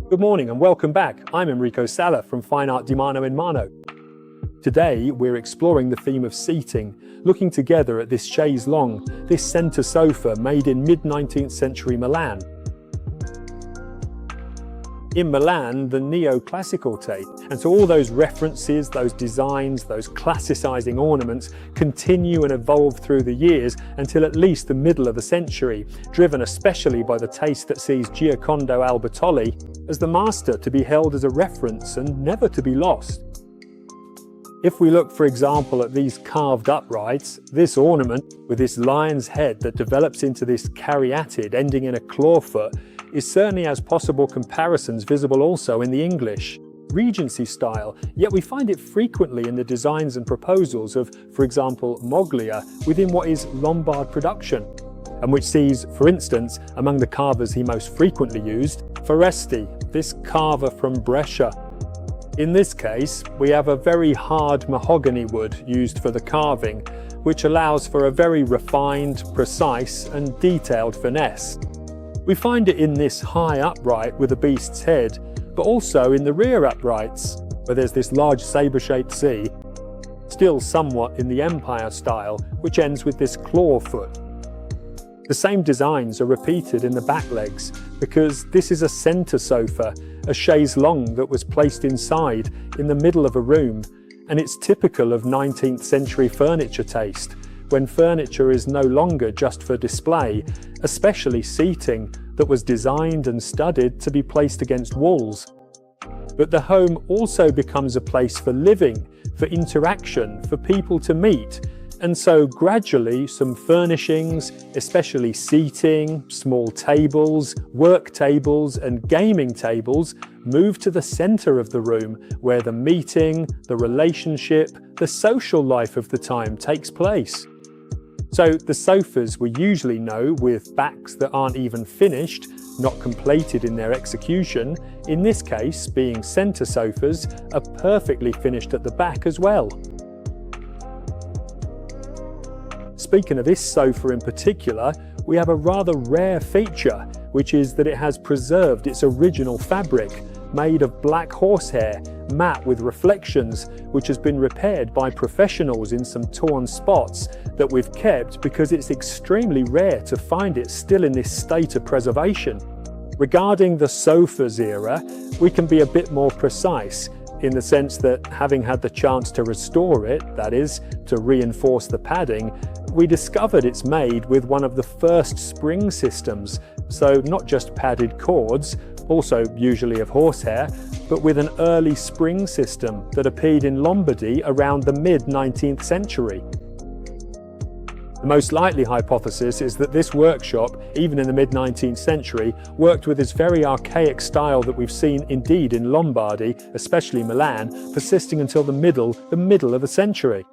Good morning and welcome back. I'm Enrico Sala from Fine Art di Mano in Mano. Today we're exploring the theme of seating, looking together at this chaise longue, this centre sofa made in mid-19th century Milan. In Milan, the neoclassical taste, and so all those references, those designs, those classicizing ornaments continue and evolve through the years until at least the middle of the century, driven especially by the taste that sees Giocondo Albertolli as the master to be held as a reference and never to be lost. If we look, for example, at these carved uprights, this ornament with this lion's head that develops into this caryatid ending in a clawfoot is certainly has possible comparisons visible also in the English Regency style, yet we find it frequently in the designs and proposals of, for example, Moglia within what is Lombard production, and which sees, for instance, among the carvers he most frequently used, Foresti, this carver from Brescia. In this case, we have a very hard mahogany wood used for the carving, which allows for a very refined, precise and detailed finesse. We find it in this high upright with a beast's head, but also in the rear uprights, where there's this large saber-shaped C, still somewhat in the Empire style, which ends with this claw foot. The same designs are repeated in the back legs, because this is a centre sofa, a chaise longue that was placed inside, in the middle of a room, and it's typical of 19th century furniture taste, when furniture is no longer just for display, especially seating that was designed and studied to be placed against walls. But the home also becomes a place for living, for interaction, for people to meet, and so gradually some furnishings, especially seating, small tables, work tables and gaming tables move to the centre of the room where the meeting, the relationship, the social life of the time takes place. So the sofas we usually know with backs that aren't even finished, not completed in their execution, in this case being centre sofas, are perfectly finished at the back as well. Speaking of this sofa in particular, we have a rather rare feature, which is that it has preserved its original fabric, made of black horsehair, matte with reflections, which has been repaired by professionals in some torn spots that we've kept because it's extremely rare to find it still in this state of preservation. Regarding the sofas era, we can be a bit more precise in the sense that having had the chance to restore it, that is, to reinforce the padding, we discovered it's made with one of the first spring systems, so not just padded cords, also usually of horsehair, but with an early spring system that appeared in Lombardy around the mid-19th century. The most likely hypothesis is that this workshop, even in the mid-19th century, worked with this very archaic style that we've seen indeed in Lombardy, especially Milan, persisting until the middle of the century.